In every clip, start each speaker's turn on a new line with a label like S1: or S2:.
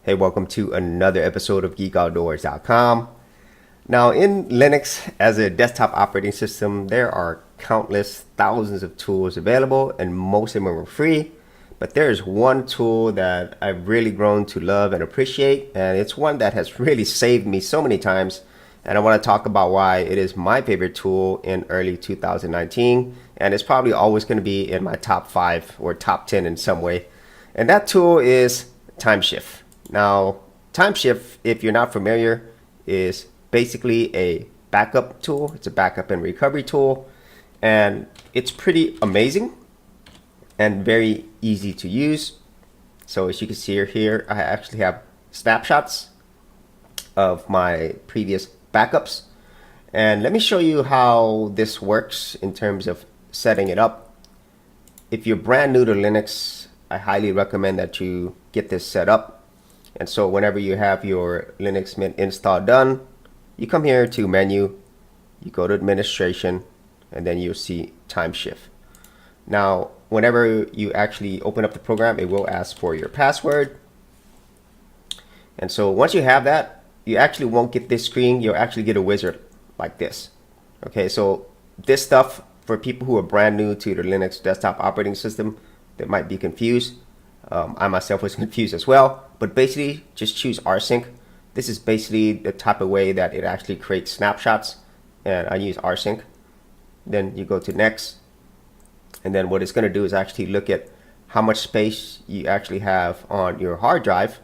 S1: Hey, welcome to another episode of GeekOutdoors.com. Now, in Linux as a desktop operating system, there are countless thousands of tools available, and most of them are free. But there is one tool that I've really grown to love and appreciate, and it's one that has really saved me so many times. And I want to talk about why it is my favorite tool in early 2019, and it's probably always going to be in my top 5 or top 10 in some way. And that tool is Timeshift. Now, Timeshift, if you're not familiar, is basically a backup tool. It's a backup and recovery tool, and it's pretty amazing and very easy to use. So as you can see here, I actually have snapshots of my previous backups. And let me show you how this works in terms of setting it up. If you're brand new to Linux, I highly recommend that you get this set up. And so whenever you have your Linux Mint install done, you come here to menu, you go to administration, and then you'll see Timeshift. Now, whenever you actually open up the program, it will ask for your password. And so once you have that, you actually won't get this screen. You'll actually get a wizard like this. Okay, so this stuff for people who are brand new to the Linux desktop operating system that might be confused. I myself was confused as well, but basically just choose rsync. This is basically the type of way that it actually creates snapshots, and I use rsync. Then you go to next, and then what it's going to do is actually look at how much space you actually have on your hard drive,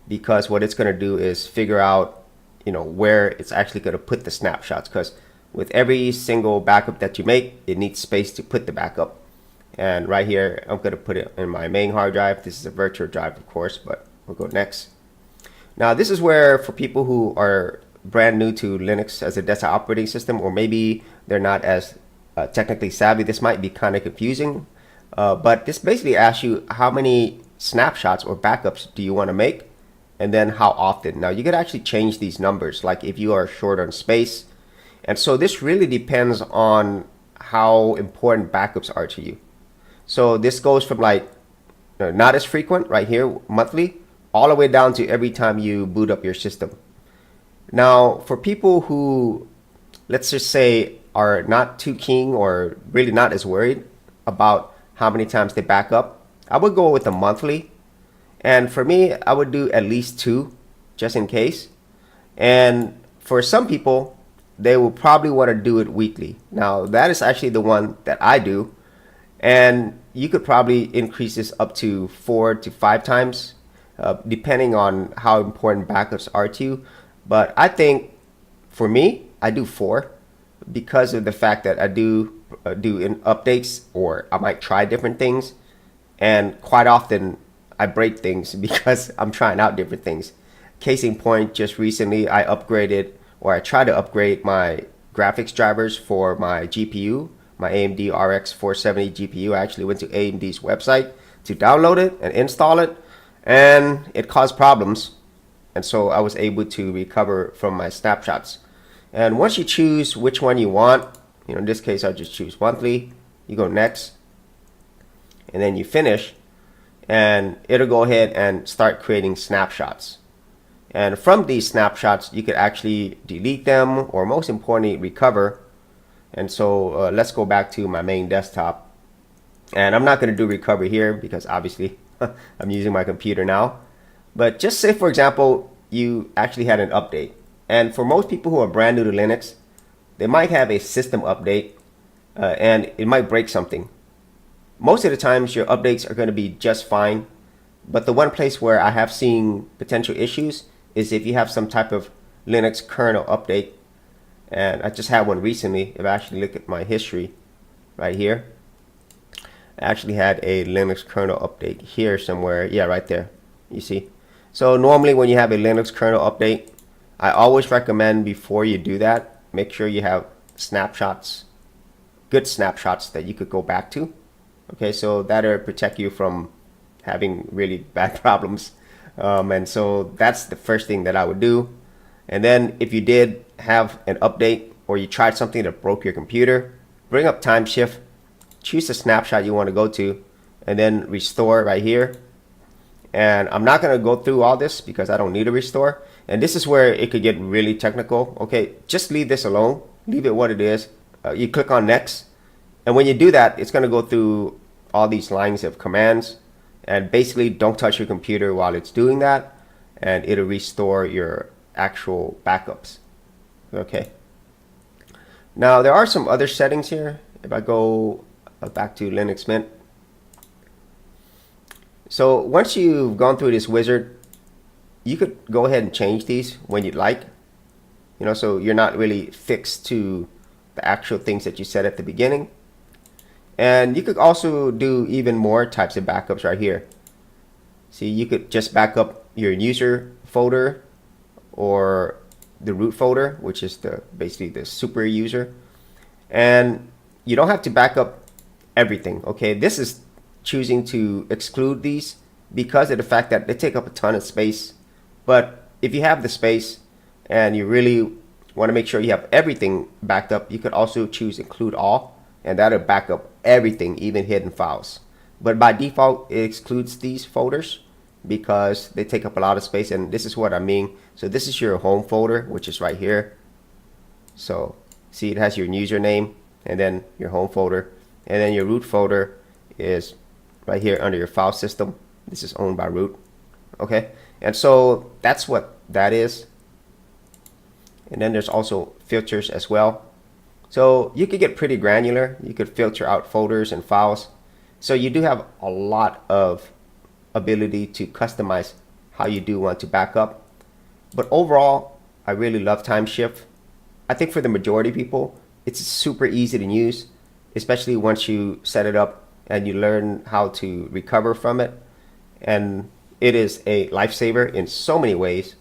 S1: because what it's going to do is figure out where it's actually going to put the snapshots, because with every single backup that you make, it needs space to put the backup. And right here, I'm going to put it in my main hard drive. This is a virtual drive, of course, but we'll go next. Now, this is where for people who are brand new to Linux as a desktop operating system, or maybe they're not as technically savvy, this might be kind of confusing. But this basically asks you how many snapshots or backups do you want to make, and then how often. Now, you could actually change these numbers, like if you are short on space. And so this really depends on how important backups are to you. So this goes from like not as frequent right here, monthly, all the way down to every time you boot up your system. Now, for people who, let's just say, are not too keen or really not as worried about how many times they back up, I would go with a monthly. And for me, I would do at least 2 just in case. And for some people, they will probably want to do it weekly. Now, that is actually the one that I do. And you could probably increase this up to 4 to 5 times, depending on how important backups are to you. But I think for me, I do 4 because of the fact that I do in updates, or I might try different things. And quite often I break things because I'm trying out different things. Case in point, just recently I upgraded, or I tried to upgrade my graphics drivers for my GPU. My AMD RX 470 GPU. I actually went to AMD's website to download it and install it, and it caused problems. And so I was able to recover from my snapshots. And once you choose which one you want, in this case, I just choose monthly. You go next, and then you finish, and it'll go ahead and start creating snapshots. And from these snapshots, you could actually delete them, or most importantly, recover. And so let's go back to my main desktop. And I'm not going to do recovery here because obviously I'm using my computer now. But just say, for example, you actually had an update. And for most people who are brand new to Linux, they might have a system update and it might break something. Most of the times your updates are going to be just fine. But the one place where I have seen potential issues is if you have some type of Linux kernel update. And I just had one recently. If I actually look at my history right here, I actually had a Linux kernel update here somewhere. Yeah, right there. You see? So normally when you have a Linux kernel update, I always recommend before you do that, make sure you have snapshots, good snapshots that you could go back to. Okay, so that'll protect you from having really bad problems. And so that's the first thing that I would do. And then if you did have an update, or you tried something that broke your computer, bring up Timeshift, choose the snapshot you want to go to, and then restore right here. And I'm not going to go through all this because I don't need a restore. And this is where it could get really technical. Okay, just leave this alone. Leave it what it is. You click on next. And when you do that, it's going to go through all these lines of commands. And basically, don't touch your computer while it's doing that. And it'll restore your actual backups. Okay. Now, there are some other settings here. If I go back to Linux Mint. So once you've gone through this wizard, you could go ahead and change these when you'd like. So you're not really fixed to the actual things that you set at the beginning. And you could also do even more types of backups right here. See, you could just back up your user folder or the root folder, which is basically the super user. And you don't have to back up everything. Okay, this is choosing to exclude these because of the fact that they take up a ton of space. But if you have the space and you really want to make sure you have everything backed up, you could also choose include all, and that'll back up everything, even hidden files. But by default, it excludes these folders because they take up a lot of space, and this is what I mean. So this is your home folder, which is right here. So see, it has your username and then your home folder, and then your root folder is right here under your file system. This is owned by root. Okay, and so that's what that is. And then there's also filters as well. So you could get pretty granular. You could filter out folders and files. So you do have a lot of ability to customize how you do want to back up. But overall, I really love Timeshift. I think for the majority of people, it's super easy to use, especially once you set it up and you learn how to recover from it. And it is a lifesaver in so many ways.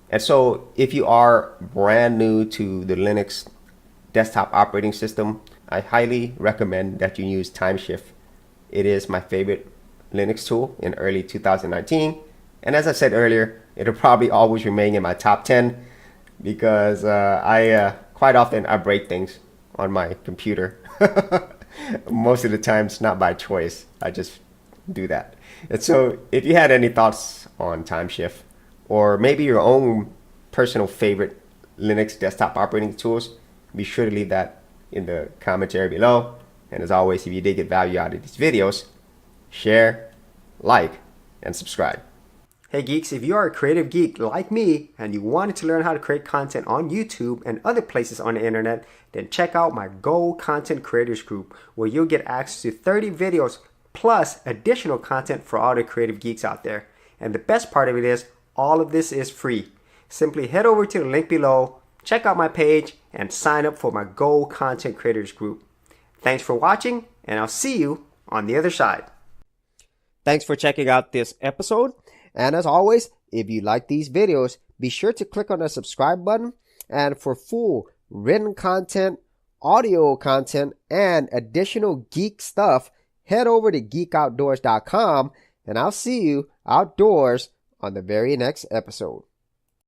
S1: And so if you are brand new to the Linux desktop operating system, I highly recommend that you use Timeshift. It is my favorite Linux tool in early 2019. And as I said earlier, it'll probably always remain in my top 10 because I quite often I break things on my computer. Most of the time it's not by choice. I just do that. And so if you had any thoughts on Timeshift or maybe your own personal favorite Linux desktop operating tools, be sure to leave that in the commentary below. And as always, if you did get value out of these videos, share, like, and subscribe. Hey geeks, if you are a creative geek like me and you wanted to learn how to create content on YouTube and other places on the internet, then check out my Gold Content Creators Group, where you'll get access to 30 videos plus additional content for all the creative geeks out there. And the best part of it is, all of this is free. Simply head over to the link below, check out my page, and sign up for my Gold Content Creators Group. Thanks for watching, and I'll see you on the other side. Thanks for checking out this episode. And as always, if you like these videos, be sure to click on the subscribe button. And for full written content, audio content, and additional geek stuff, head over to geekoutdoors.com, and I'll see you outdoors on the very next episode.